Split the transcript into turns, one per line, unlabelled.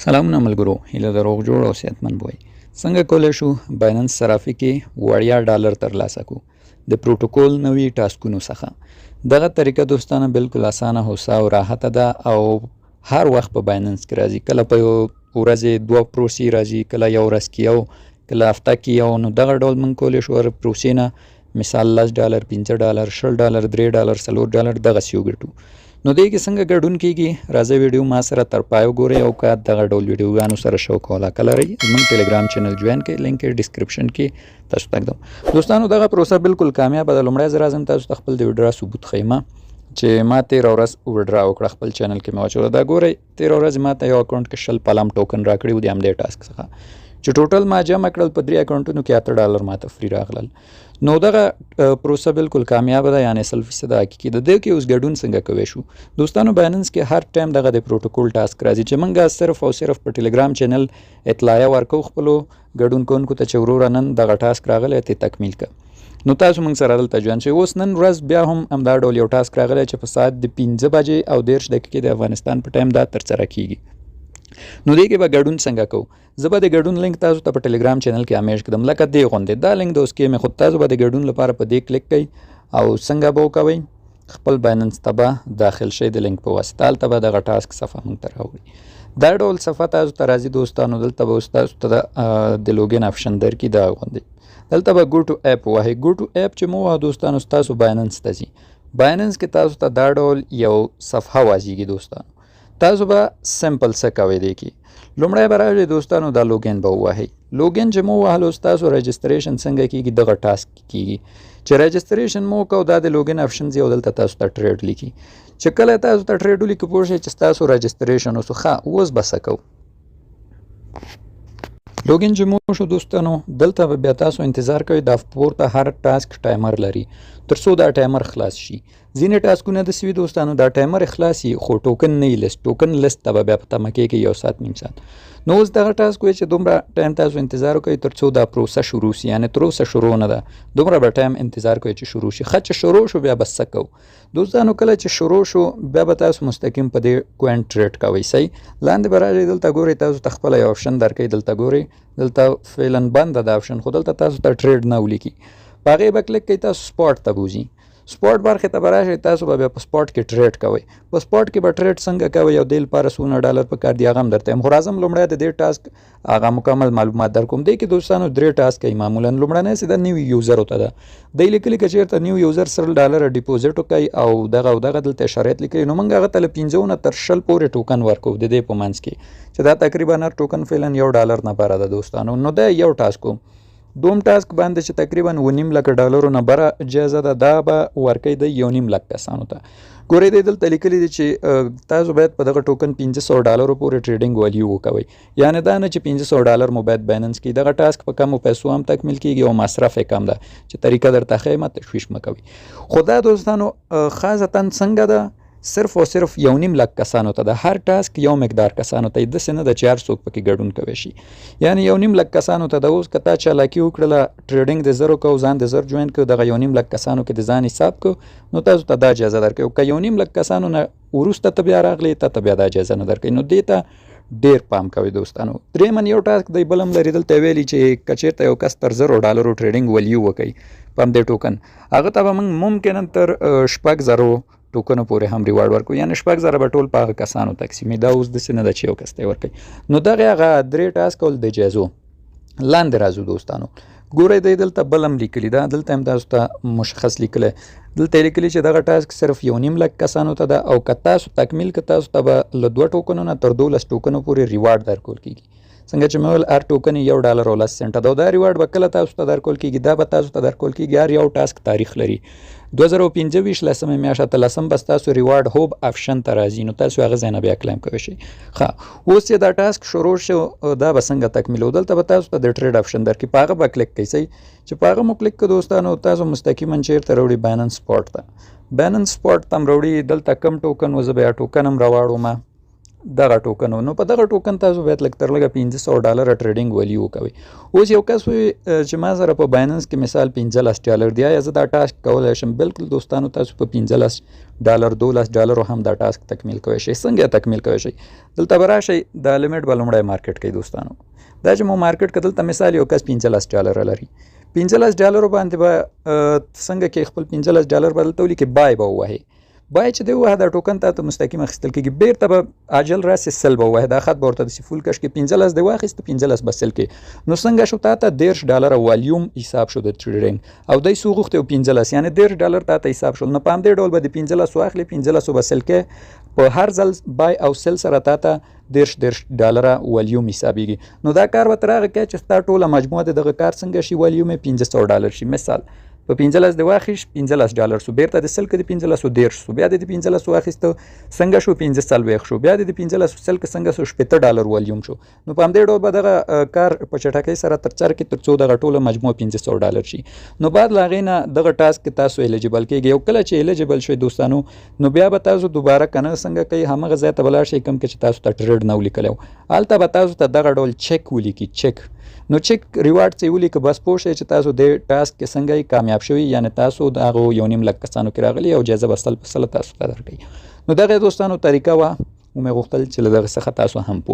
سلامونه ملګرو، هیله د روغ جوړ او صحتمند بوی. څنګه کولی شو بایننس صرافي کې وړیا ډالر ترلاسه کړو د پروتوکول نوي ټاسکونو څخه. دغه طریقه دوستانه بالکل اسانه، هوسا او راحته ده او هر وخت په بایننس کې راځي. کله په یو ورځ دوه پروسې راځي، کله یو ورځ کې یو، کله هفته کې یو. نو دغه ډول موږ کولی شو پروسې نه مثال $10 $15 $10 $3 $4 دغسې وګټو. نو دې کې څنګه ګډون کیږي، راځئ ویډیو ما سره تر پای وګورئ او که دغه ډول ویډیوګانو سره شوق او علاقه لرئ زموږ ټیلیګرام چینل جوین کړئ، لینک یې ډسکرپشن کې تاسو ته ږدم. دوستانو دغه پروسه بالکل کامیابه ده. لومړی زه راځم تاسو ته خپل د ویډرا ثبوت ښیم چې ما 13 ورځ ویډرا وکړه، خپل چینل کې مې واچوله. دا ګورئ 13 ورځې ما ته یو اکاونټ کې 20 پالم ټوکن راکړي و د همدې ټاسک څخه، چې ټوټل ما جمع کړل په 3 اکاونټونو کې $8 ما ته فری راغلل. نو دغه پروسه بالکل کامیابه ده، یعنی 100% حقیقي ده. د کې اوس ګډون څنګه کوی شو دوستانو؟ بایننس کې هر ټایم دغه د پروتوکول ټاسک راځي چې موږ صرف او صرف په ټیلیګرام چینل اطلاعیه ورکو خپلو ګډون کوونکو ته چې وروره نن دغه ټاسک راغلی ته تکمیل کړه. نو تاسو موږ سره دلته جوین شئ. اوس نن ورځ بیا هم همدا ډول یو ټاسک راغلی چې په ساعت د 15 بجې او 13 دقیقې د افغانستان په ټایم دا ترسره کیږي. نو دې کې به ګډون څنګه کوو؟ زه به د ګډون لینک تاسو ته په ټیلیګرام چینل کې همیش کړم، لکه دې غوندې. دا لینک د اوس کې مې خود تاسو به د ګډون لپاره په دې کلیک کوئ او څنګه به وکوئ، خپل بایننس ته به داخل شئ د لینک په واسطه. هلته به دغه ټاسک صفحه موږ ته راوړي. دا ډول صفحه تاسو ته راځي دوستانو. دلته به اوس تاسو ته د لوګین آپشن درکړي دا غوندې. دلته به ګو ټو اپ ووهئ. ګو ټو اپ چې مو ووهه دوستانو ستاسو بایننس ته ځي. بایننس کې تاسو ته دا ډول یو صفحه واځيږي دوستانو. تاسو به سمپل څه کوئ دی کې لومړی به راشئ دوستانو، دا لوګین به ووهئ. لوګین چې مو ووهلو ستاسو رجسټریشن څنګه کیږي؟ دغه ټاسک کیږي چې رجسټریشن مو وکړو، دا د لوګین آپشن ځي او دلته تاسو ته ټریډ لیکي. چې کله تاسو ته ټریډ ولیکي پوه شئ چې ستاسو رجسټریشن اوسو. ښه اوس به څه کوو؟ لوګین چې مو شو دوستانو، دلته به بیا تاسو انتظار کوئ. دا پورته هر ټاسک ټایمر لري تر څو دا ټایمر خلاص شي. ځینې ټاسکونه داسې وي دوستانو دا ټایمر خلاص وي خو ټوکن نه وي لیست. ټوکن لیست ته به بیا په تمه کېږي 1 ساعت 1.5 ساعت. نو اوس دغه ټاسک وایي چې دومره ټایم تاسو انتظار وکړئ تر څو دا پروسه شروع سي، یعنې تر اوسه شروع نه ده، دومره به ټایم انتظار کوئ چې شروع شي. ښه چې شروع شو بیا به څه کوو دوستانو؟ کله چې شروع شو بیا به تاسو مستقیم په دې کوین ټریډ کوئ. صحیح لاندې به راشئ، دلته ګورئ تاسو ته خپله یو آپشن درکوي. دلته ګورئ دلته فعلا بند ده دا آپشن، خو دلته تاسو ته ټریډ نه ولیکي. په هغې به کلیک کوئ، تاسو سپاټ ته بوځي. سپاټ برخې ته به راشئ، تاسو به بیا په سپاټ کې ټریډ کوئ. په سپاټ کې به ټریډ څنګه کوئ او دې لپاره $100 پکار دي، هغه هم درته یم. خو راځم لومړی د دې ټاسک هغه مکمل معلومات در کوم. دې کې دوستانو 3 ټاسک کوي معمولا. لومړنی چې د نیو یوزرو ته ده، دی لیکلي که چېرته نیو یوزر $100 ډیپوزیټ وکړئ او دغه دلته شرایط لیکلي، نو موږ هغه ته له 15 نه تر 20 پورې ټوکن ورکوو د دې په منځ کې، چې دا تقریبا هر ټوکن فعلا $1 نه بره ده دوستانو. نو دا یو ټاسک و. دوم ټاسک باندې چې تقریبا $1.5 لک نه بره جایزه ده، دا به ورکوي د $1.5 لک کسانو ته. ګورئ دی دلته لیکلي دي چې تاسو باید په دغه ټوکن $500 پورې ټریډینګ والیو وکوئ. یعنې دا نه چې $500 مو باید بایننس کې. دغه ټاسک په کمو پیسو هم تکمیل کیږي او مصرف یې کم ده، چې طریقه درته ښیم تشویش مه کوئ. خو دا دوستانو خاصتا څنګه ده؟ صرف او صرف $1.5 لک کسانو ته ده. هر ټاسک یو مقدار کسانو ته، داسې نه ده چې هر څوک پکې ګډون کوی شي. یعنې $1.5 لک کسانو ته ده. اوس که تا چالاکي وکړله ټریډینګ د زرو کو، ځان د زر جوین کړو، دغه $1.5 لک کسانو کې د ځان حساب کو، نو تاسو ته دا اجازه درکوي. که $1.5 لک کسانو نه وروسته ته بیا راغلی، ته بیا دا اجازه نه درکوي. نو دې ته ډېر پام کوئ دوستانو. درېیمه یو ټاسک دی بل هم لري. دلته ویلي چې که چېرته یو کس تر $100 ټریډینګ ولیو وکړي په همدې ټوکن، هغه ته به موږ ممکنا تر 6,000 ټوکنو پورې هم ریوارډ ورکوو، یعنې 6,000 به ټول په هغه کسانو تقسیمي. دا اوس داسې نه ده چې یو کس ته یې ورکوي. نو دغې هغه 3 ټاسک ول د جایزو. لاندې راځو دوستانو، ګورئ دی دلته بل هم لیکلي ده، دلته هم تاسو ته مشخص لیکلی. دلته یې لیکلي چې دغه ټاسک صرف $1.5 لک کسانو ته ده، او که تاسو تکمیل که تاسو ته به له 2 ټوکنو نه تر 12 ټوکنو پورې ریوارډ درکول کیږي. څنګه چې مې ویل هر ټوکن $1 او 10 سنټه ده، او دا ریوارډ به کله تاسو ته درکول کیږي؟ دا به تاسو ته درکول کیږي هر یو ټاسک تاریخ لري. 2025 لسمه میاشت ته لسم به ستاسو ریوارډ هوب آپشن ته راځي، نو تاسو هغه ځای نه بیا کلیم کوی شئ. ښه اوس چې دا ټاسک شروع شو دا به څنګه تکمیلو؟ دلته به تاسو ته د ټریډ آپشن درکړي، په هغه به کلیک کوئ. صحیح چې په هغه مو کلیک کړو دوستانو، تاسو مستقیما چېرته راوړي؟ بایننس سپاټ ته. بایننس سپاټ ته هم راوړي. دلته کم ټوکن و، زه به یا ټوکن هم راواړوم. دغه ټوکن نو په دغه ټوکن تاسو باید لږ تر لږه $1500 ټریډینګ ویلیو وکوئ. اوس یو کس وایي چې ما سره په بایننس کې مثال $15 دی، یا زه دا ټاسک کولی شم. بالکل دوستانو، تاسو په $15 $12 هم دا ټاسک تکمیل کوئ شئ. څنګه تکمیل کوئ شئ؟ دلته به راشئ، دا لیمټ به لومړی مارکیټ کوئ دوستانو. دا چې مو مارکیټ که دلته مثال یو کس $15 لري، $15 باندې به څنګه کې خپل $15 به دلته ولیکئ، بای به ووهئ. بای چې دی ووهه، دا ټوکن ته مستقیم اخیستل کېږي. بیرته به عاجل راسي سل به ووهئ. دا خط به ورته داسې فول کش کې 15 دی واخیسته، 15 به سل کې. نو څنګه شو؟ تا ته $10 والیوم حساب شو د ټریډینګ، او دی څو غوښتي 15، یعنې $10 تا ته حساب شول. نو په همدې ډول به د 15 واخلي، 15 به سل کې. په هر ځل بای او سل سره تا ته $10 والیوم حسابېږي. نو دا کار به تر هغه کوي چې ستا ټوله مجموعه د دغه کار څنګه شي، والیوم یې $1500 شي. مثال په 15 دی واخیست، $15 شو. بیرته د سل کې د 15 10 شو، بیا د 15 واخیسته، څنګه شو؟ 15 شو. بیا د 15 سل کې څنګه شو؟ $70 والیوم شو. نو په همدې ډول به دغه کار په چټکۍ سره ترسره کړي تر څو دغه ټوله مجموعه $1500 شي. نو بعد له هغې نه دغه ټاسک کې تاسو الیجیبل کېږئ. او کله چې الیجیبل شئ دوستانو، نو بیا به تاسو دوباره کنه څنګه کوئ، همغه ځای ته به لاړ شئ کوم کې چې تاسو ته ټریډ نه ولیکلی و. هلته به تاسو ته دغه ډول چک ولیکي، چک. نو چک ریوارډ څه ولیکه، بس پوه شئ چې تاسو د ټاسک کې څنګه کامیاب شوي، یعنې تاسو د هغو 1.5 لک کسانو کې راغلي او جایزه به سل په سله تاسو ته درکوي. نو دغه دوستانو طریقه وه، ومې غوښتل چې له دغه څخه تاسو هم پوه